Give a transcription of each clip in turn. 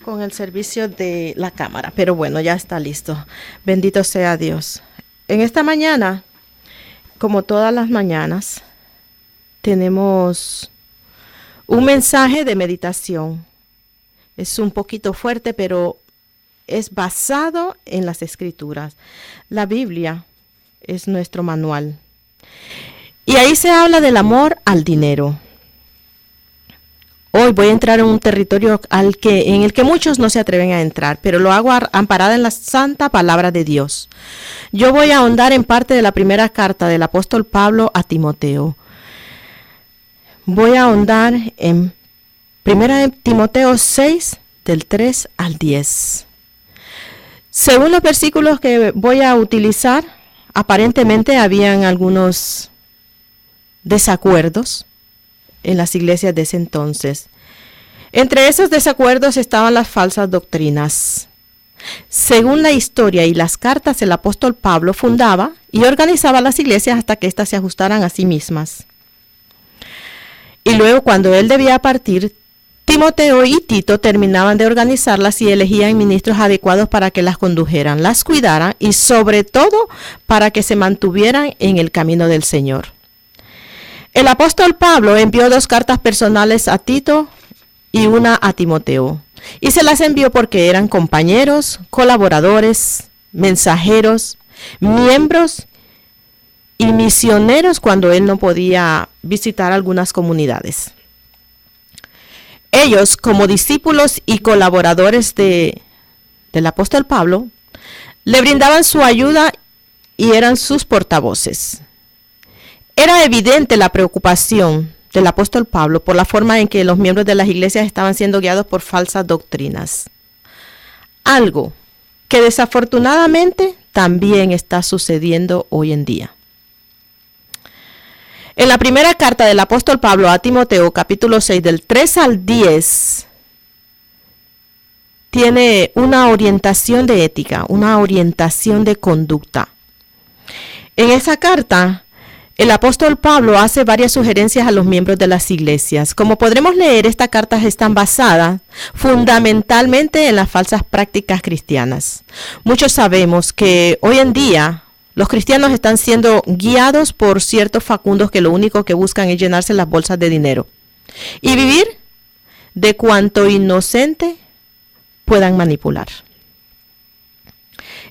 con el servicio de la cámara, pero bueno, ya está listo. Bendito sea Dios. En esta mañana, como todas las mañanas, tenemos un mensaje de meditación. Es un poquito fuerte, pero es basado en las Escrituras. La Biblia es nuestro manual. Y ahí se habla del amor al dinero. Hoy voy a entrar en un territorio en el que muchos no se atreven a entrar, pero lo hago amparada en la santa palabra de Dios. Yo voy a ahondar en parte de la primera carta del apóstol Pablo a Timoteo. Voy a ahondar en 1 Timoteo 6, del 3 al 10. Según los versículos que voy a utilizar, aparentemente habían algunos desacuerdos en las iglesias de ese entonces. Entre esos desacuerdos estaban las falsas doctrinas. Según la historia y las cartas, el apóstol Pablo fundaba y organizaba las iglesias hasta que éstas se ajustaran a sí mismas. Y luego, cuando él debía partir, Timoteo y Tito terminaban de organizarlas y elegían ministros adecuados para que las condujeran, las cuidaran y sobre todo para que se mantuvieran en el camino del Señor. El apóstol Pablo envió 2 cartas personales a Tito y una a Timoteo. Y se las envió porque eran compañeros, colaboradores, mensajeros, miembros y misioneros cuando él no podía visitar algunas comunidades. Ellos, como discípulos y colaboradores del apóstol Pablo, le brindaban su ayuda y eran sus portavoces. Era evidente la preocupación del apóstol Pablo por la forma en que los miembros de las iglesias estaban siendo guiados por falsas doctrinas. Algo que desafortunadamente también está sucediendo hoy en día. En la primera carta del apóstol Pablo a Timoteo, capítulo 6, del 3 al 10, tiene una orientación de ética, una orientación de conducta. En esa carta, el apóstol Pablo hace varias sugerencias a los miembros de las iglesias. Como podremos leer, estas cartas están basadas fundamentalmente en las falsas prácticas cristianas. Muchos sabemos que hoy en día los cristianos están siendo guiados por ciertos facundos que lo único que buscan es llenarse las bolsas de dinero y vivir de cuanto inocente puedan manipular.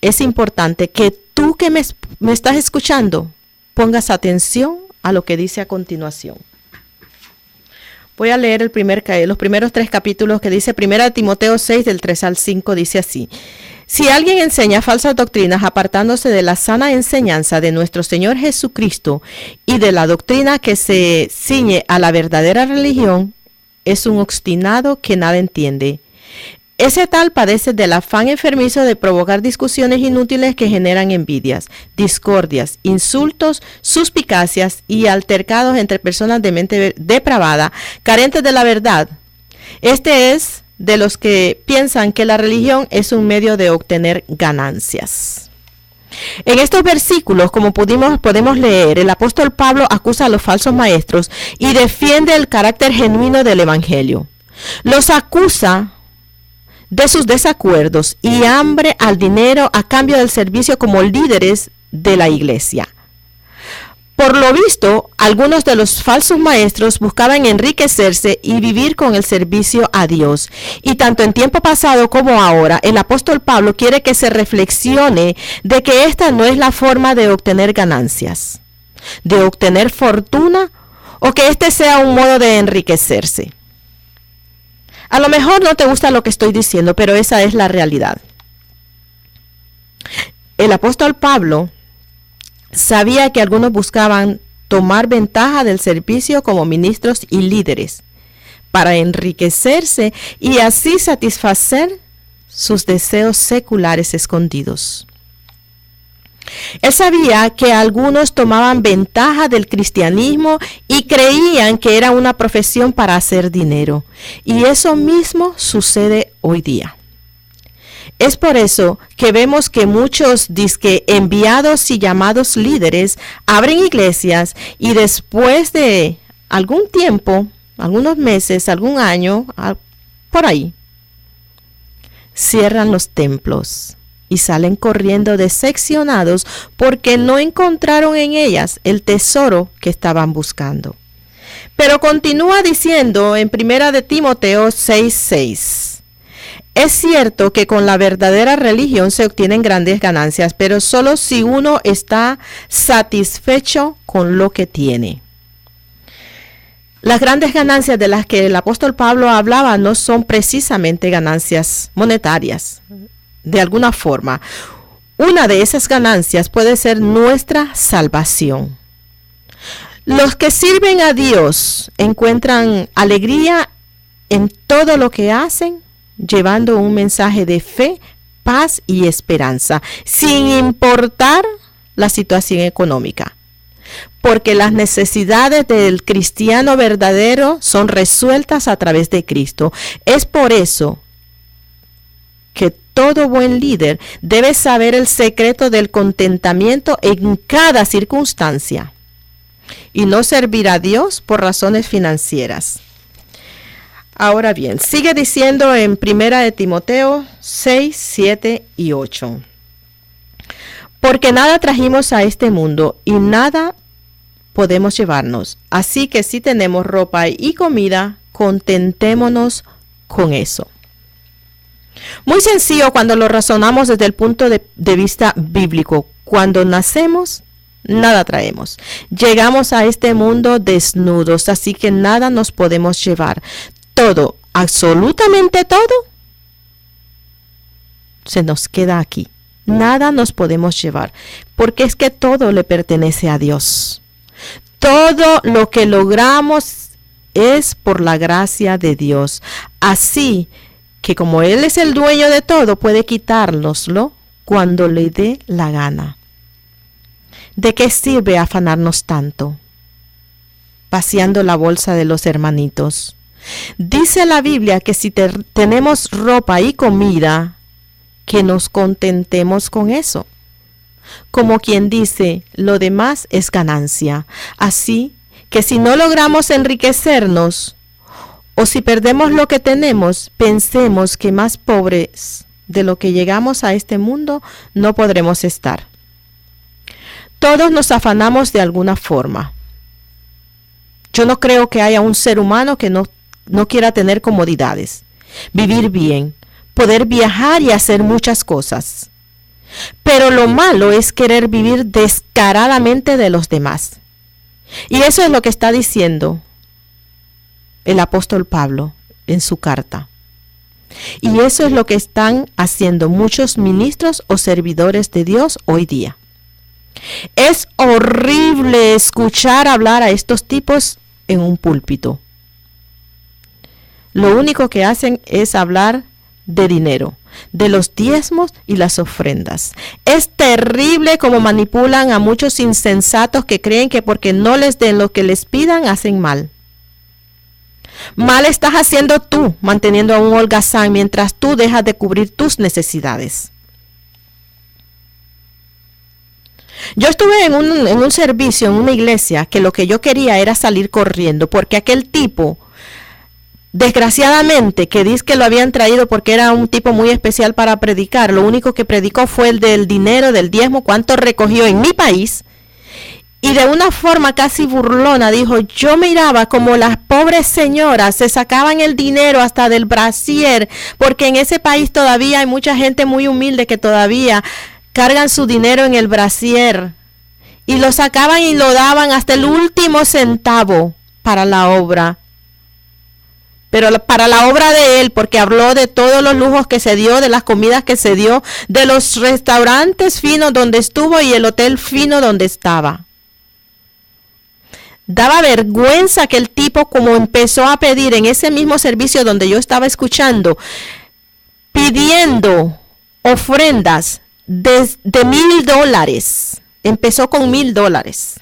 Es importante que tú que me estás escuchando pongas atención a lo que dice a continuación. Voy a leer los primeros 3 capítulos que dice 1 Timoteo 6 del 3 al 5, dice así. Si alguien enseña falsas doctrinas apartándose de la sana enseñanza de nuestro Señor Jesucristo y de la doctrina que se ciñe a la verdadera religión, es un obstinado que nada entiende. Ese tal padece del afán enfermizo de provocar discusiones inútiles que generan envidias, discordias, insultos, suspicacias y altercados entre personas de mente depravada, carentes de la verdad. Este es de los que piensan que la religión es un medio de obtener ganancias. En estos versículos, como podemos leer, el apóstol Pablo acusa a los falsos maestros y defiende el carácter genuino del evangelio. Los acusa de sus desacuerdos y hambre al dinero a cambio del servicio como líderes de la iglesia. Por lo visto, algunos de los falsos maestros buscaban enriquecerse y vivir con el servicio a Dios. Y tanto en tiempo pasado como ahora, el apóstol Pablo quiere que se reflexione de que esta no es la forma de obtener ganancias, de obtener fortuna o que este sea un modo de enriquecerse. A lo mejor no te gusta lo que estoy diciendo, pero esa es la realidad. El apóstol Pablo sabía que algunos buscaban tomar ventaja del servicio como ministros y líderes para enriquecerse y así satisfacer sus deseos seculares escondidos. Él sabía que algunos tomaban ventaja del cristianismo y creían que era una profesión para hacer dinero. Y eso mismo sucede hoy día. Es por eso que vemos que muchos disque enviados y llamados líderes abren iglesias y después de algún tiempo, algunos meses, algún año, por ahí, cierran los templos y salen corriendo decepcionados porque no encontraron en ellas el tesoro que estaban buscando. Pero continúa diciendo en 1 de Timoteo 6:6. Es cierto que con la verdadera religión se obtienen grandes ganancias, pero solo si uno está satisfecho con lo que tiene. Las grandes ganancias de las que el apóstol Pablo hablaba no son precisamente ganancias monetarias. De alguna forma, una de esas ganancias puede ser nuestra salvación. Los que sirven a Dios encuentran alegría en todo lo que hacen, llevando un mensaje de fe, paz y esperanza, sin importar la situación económica. Porque las necesidades del cristiano verdadero son resueltas a través de Cristo. Es por eso que todo buen líder debe saber el secreto del contentamiento en cada circunstancia y no servir a Dios por razones financieras. Ahora bien, sigue diciendo en 1 de Timoteo 6, 7 y 8. Porque nada trajimos a este mundo y nada podemos llevarnos. Así que si tenemos ropa y comida, contentémonos con eso. Muy sencillo cuando lo razonamos desde el punto de vista bíblico. Cuando nacemos, nada traemos. Llegamos a este mundo desnudos, así que nada nos podemos llevar. Todo, absolutamente todo, se nos queda aquí. Nada nos podemos llevar, porque es que todo le pertenece a Dios. Todo lo que logramos es por la gracia de Dios. Así que como Él es el dueño de todo, puede quitárnoslo cuando le dé la gana. ¿De qué sirve afanarnos tanto? Vaciando la bolsa de los hermanitos. Dice la Biblia que si tenemos ropa y comida, que nos contentemos con eso. Como quien dice, lo demás es ganancia. Así que si no logramos enriquecernos, o si perdemos lo que tenemos, pensemos que más pobres de lo que llegamos a este mundo no podremos estar. Todos nos afanamos de alguna forma. Yo no creo que haya un ser humano que no quiera tener comodidades, vivir bien, poder viajar y hacer muchas cosas. Pero lo malo es querer vivir descaradamente de los demás. Y eso es lo que está diciendo el apóstol Pablo en su carta. Y eso es lo que están haciendo muchos ministros o servidores de Dios hoy día. Es horrible escuchar hablar a estos tipos en un púlpito. Lo único que hacen es hablar de dinero, de los diezmos y las ofrendas. Es terrible cómo manipulan a muchos insensatos que creen que porque no les den lo que les pidan, hacen mal. Mal estás haciendo tú, manteniendo a un holgazán mientras tú dejas de cubrir tus necesidades. Yo estuve en un servicio, en una iglesia, que lo que yo quería era salir corriendo, porque aquel tipo, desgraciadamente, que dice que lo habían traído porque era un tipo muy especial para predicar, lo único que predicó fue el del dinero, del diezmo, cuánto recogió en mi país. Y de una forma casi burlona dijo, yo miraba como las pobres señoras se sacaban el dinero hasta del brasier, porque en ese país todavía hay mucha gente muy humilde que todavía cargan su dinero en el brasier. Y lo sacaban y lo daban hasta el último centavo para la obra. Pero para la obra de él, porque habló de todos los lujos que se dio, de las comidas que se dio, de los restaurantes finos donde estuvo y el hotel fino donde estaba. Daba vergüenza que el tipo, como empezó a pedir en ese mismo servicio donde yo estaba escuchando, pidiendo ofrendas de $1,000. Empezó con $1,000.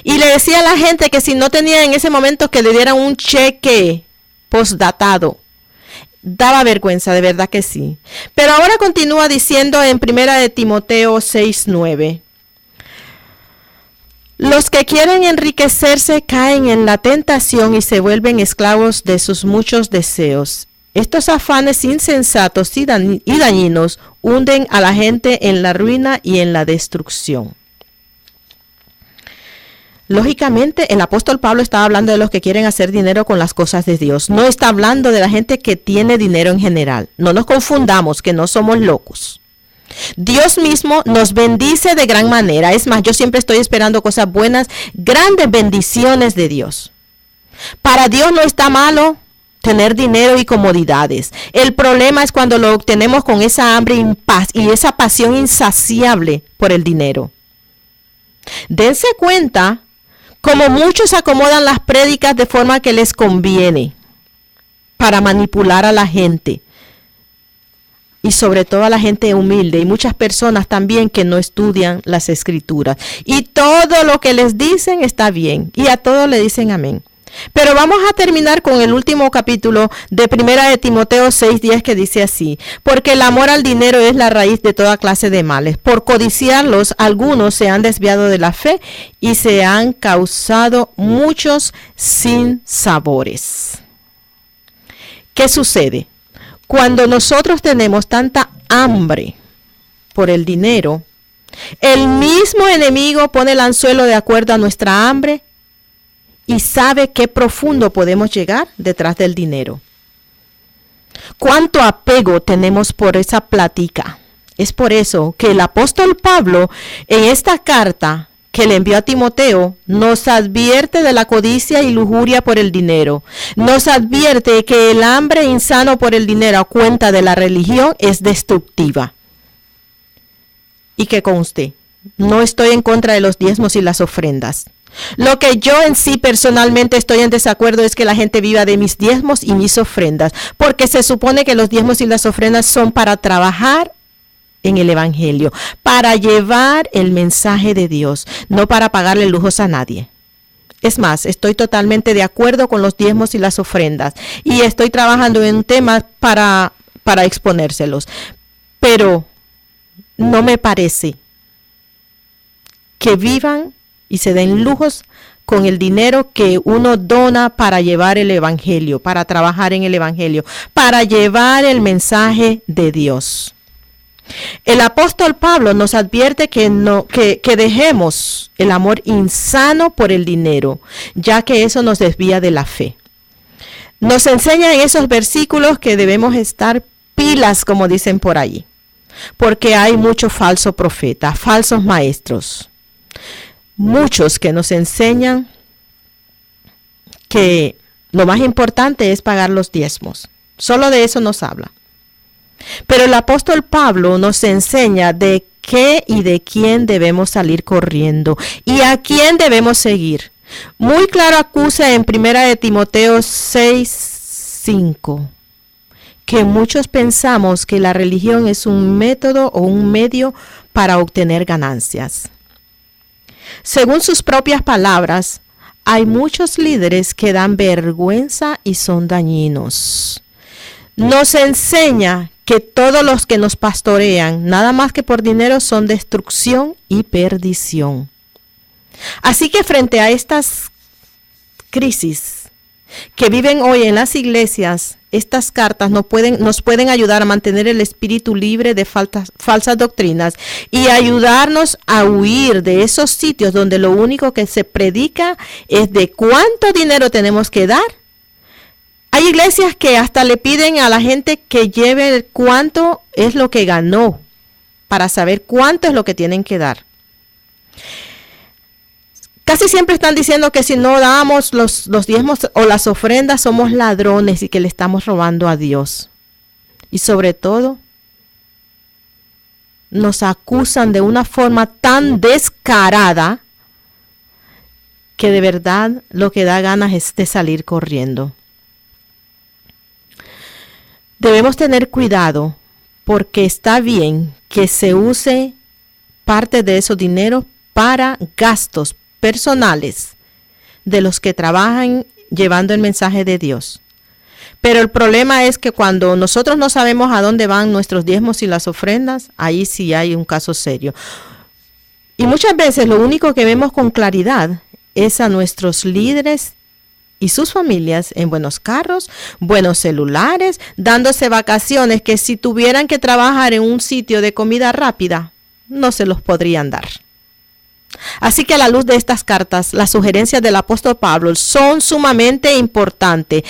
Y le decía a la gente que si no tenía en ese momento que le dieran un cheque postdatado. Daba vergüenza, de verdad que sí. Pero ahora continúa diciendo en 1 de Timoteo 6:9. Los que quieren enriquecerse caen en la tentación y se vuelven esclavos de sus muchos deseos. Estos afanes insensatos y dañinos hunden a la gente en la ruina y en la destrucción. Lógicamente, el apóstol Pablo estaba hablando de los que quieren hacer dinero con las cosas de Dios. No está hablando de la gente que tiene dinero en general. No nos confundamos, que no somos locos. Dios mismo nos bendice de gran manera. Es más, yo siempre estoy esperando cosas buenas, grandes bendiciones de Dios. Para Dios no está malo tener dinero y comodidades. El problema es cuando lo obtenemos con esa hambre y esa pasión insaciable por el dinero. Dense cuenta como muchos acomodan las prédicas de forma que les conviene para manipular a la gente. Y sobre todo a la gente humilde y muchas personas también que no estudian las escrituras. Y todo lo que les dicen está bien. Y a todos le dicen amén. Pero vamos a terminar con el último capítulo de 1 de Timoteo 6:10 que dice así: porque el amor al dinero es la raíz de toda clase de males. Por codiciarlos, algunos se han desviado de la fe y se han causado muchos sinsabores. ¿Qué sucede? Cuando nosotros tenemos tanta hambre por el dinero, el mismo enemigo pone el anzuelo de acuerdo a nuestra hambre y sabe qué profundo podemos llegar detrás del dinero. ¿Cuánto apego tenemos por esa plática? Es por eso que el apóstol Pablo en esta carta que le envió a Timoteo nos advierte de la codicia y lujuria por el dinero. Nos advierte que el hambre insano por el dinero a cuenta de la religión es destructiva. Y que conste, no estoy en contra de los diezmos y las ofrendas. Lo que yo en sí personalmente estoy en desacuerdo es que la gente viva de mis diezmos y mis ofrendas, porque se supone que los diezmos y las ofrendas son para trabajar en el evangelio, para llevar el mensaje de Dios, no para pagarle lujos a nadie. Es más, estoy totalmente de acuerdo con los diezmos y las ofrendas y estoy trabajando en un tema para exponérselos, pero no me parece que vivan y se den lujos con el dinero que uno dona para llevar el evangelio, para trabajar en el evangelio, para llevar el mensaje de Dios. El apóstol Pablo nos advierte que dejemos el amor insano por el dinero, ya que eso nos desvía de la fe. Nos enseña en esos versículos que debemos estar pilas, como dicen por ahí, porque hay mucho falso profeta, falsos maestros. Muchos que nos enseñan que lo más importante es pagar los diezmos. Solo de eso nos habla. Pero el apóstol Pablo nos enseña de qué y de quién debemos salir corriendo y a quién debemos seguir. Muy claro acusa en 1 de Timoteo 6:5 que muchos pensamos que la religión es un método o un medio para obtener ganancias. Según sus propias palabras, hay muchos líderes que dan vergüenza y son dañinos. Nos enseña que todos los que nos pastorean, nada más que por dinero, son destrucción y perdición. Así que frente a estas crisis que viven hoy en las iglesias, estas cartas nos pueden ayudar a mantener el espíritu libre de falsas doctrinas y ayudarnos a huir de esos sitios donde lo único que se predica es de cuánto dinero tenemos que dar. Hay iglesias que hasta le piden a la gente que lleve cuánto es lo que ganó para saber cuánto es lo que tienen que dar. Casi siempre están diciendo que si no damos los diezmos o las ofrendas somos ladrones y que le estamos robando a Dios. Y sobre todo, nos acusan de una forma tan descarada que de verdad lo que da ganas es de salir corriendo. Debemos tener cuidado porque está bien que se use parte de esos dineros para gastos personales de los que trabajan llevando el mensaje de Dios. Pero el problema es que cuando nosotros no sabemos a dónde van nuestros diezmos y las ofrendas, ahí sí hay un caso serio. Y muchas veces lo único que vemos con claridad es a nuestros líderes y sus familias en buenos carros, buenos celulares, dándose vacaciones que si tuvieran que trabajar en un sitio de comida rápida, no se los podrían dar. Así que a la luz de estas cartas, las sugerencias del apóstol Pablo son sumamente importantes,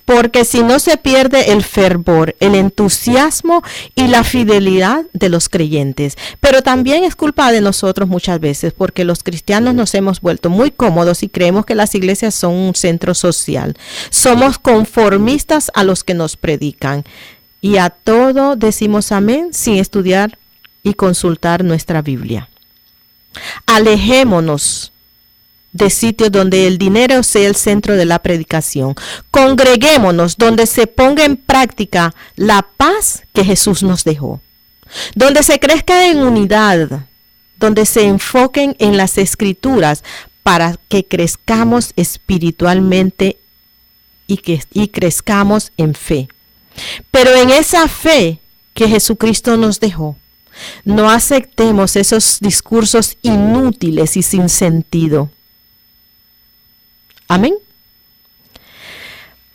porque si no se pierde el fervor, el entusiasmo y la fidelidad de los creyentes. Pero también es culpa de nosotros muchas veces, porque los cristianos nos hemos vuelto muy cómodos y creemos que las iglesias son un centro social. Somos conformistas a los que nos predican y a todo decimos amén sin estudiar y consultar nuestra Biblia. Alejémonos de sitios donde el dinero sea el centro de la predicación. Congreguémonos donde se ponga en práctica la paz que Jesús nos dejó. Donde se crezca en unidad, donde se enfoquen en las Escrituras para que crezcamos espiritualmente y crezcamos en fe. Pero en esa fe que Jesucristo nos dejó, no aceptemos esos discursos inútiles y sin sentido. Amén.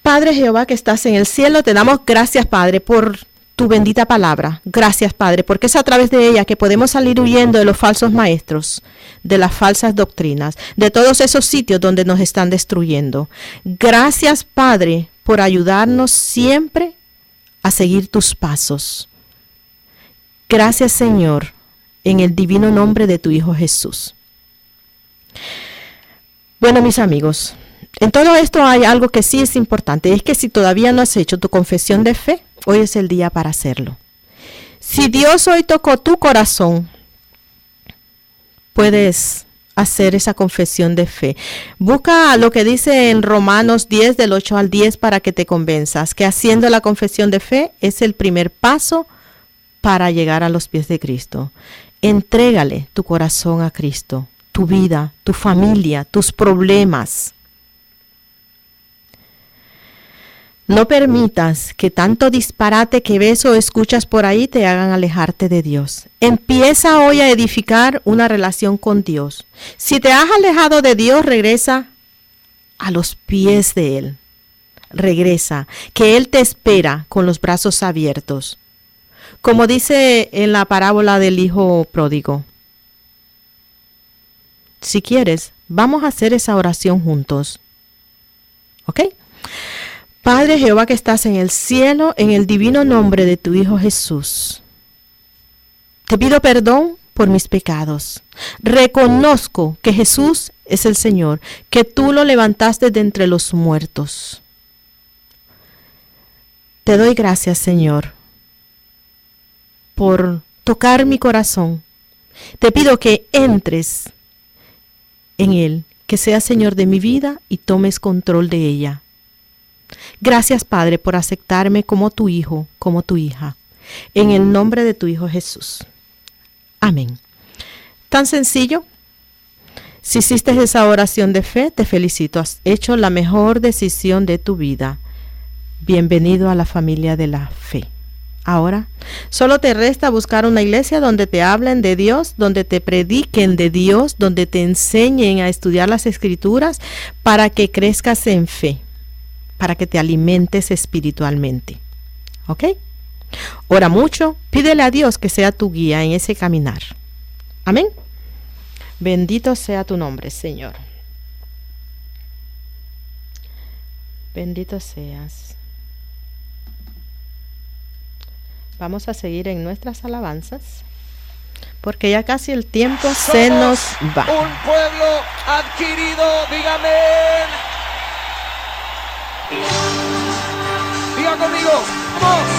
Padre Jehová que estás en el cielo, te damos gracias, Padre, por tu bendita palabra. Gracias, Padre, porque es a través de ella que podemos salir huyendo de los falsos maestros, de las falsas doctrinas, de todos esos sitios donde nos están destruyendo. Gracias, Padre, por ayudarnos siempre a seguir tus pasos. Gracias, Señor, en el divino nombre de tu Hijo Jesús. Bueno, mis amigos, en todo esto hay algo que sí es importante, es que si todavía no has hecho tu confesión de fe, hoy es el día para hacerlo. Si Dios hoy tocó tu corazón, puedes hacer esa confesión de fe. Busca lo que dice en Romanos 10, del 8 al 10, para que te convenzas que haciendo la confesión de fe es el primer paso para llegar a los pies de Cristo. Entrégale tu corazón a Cristo, tu vida, tu familia, tus problemas. No permitas que tanto disparate que ves o escuchas por ahí te hagan alejarte de Dios. Empieza hoy a edificar una relación con Dios. Si te has alejado de Dios, regresa a los pies de Él. Regresa, que Él te espera con los brazos abiertos. Como dice en la parábola del hijo pródigo. Si quieres, vamos a hacer esa oración juntos. ¿Ok? Padre Jehová que estás en el cielo, en el divino nombre de tu Hijo Jesús, te pido perdón por mis pecados. Reconozco que Jesús es el Señor, que tú lo levantaste de entre los muertos. Te doy gracias, Señor, por tocar mi corazón. Te pido que entres en Él, que seas Señor de mi vida y tomes control de ella. Gracias, Padre, por aceptarme como tu hijo, como tu hija. En el nombre de tu Hijo Jesús. Amén. Tan sencillo. Si hiciste esa oración de fe, te felicito. Has hecho la mejor decisión de tu vida. Bienvenido a la familia de la fe. Ahora, solo te resta buscar una iglesia donde te hablen de Dios, donde te prediquen de Dios, donde te enseñen a estudiar las Escrituras para que crezcas en fe, para que te alimentes espiritualmente. ¿Ok? Ora mucho, pídele a Dios que sea tu guía en ese caminar. Amén. Bendito sea tu nombre, Señor. Bendito seas. Vamos a seguir en nuestras alabanzas, porque ya casi el tiempo se nos va. Un pueblo adquirido, dígame. Diga conmigo, vamos.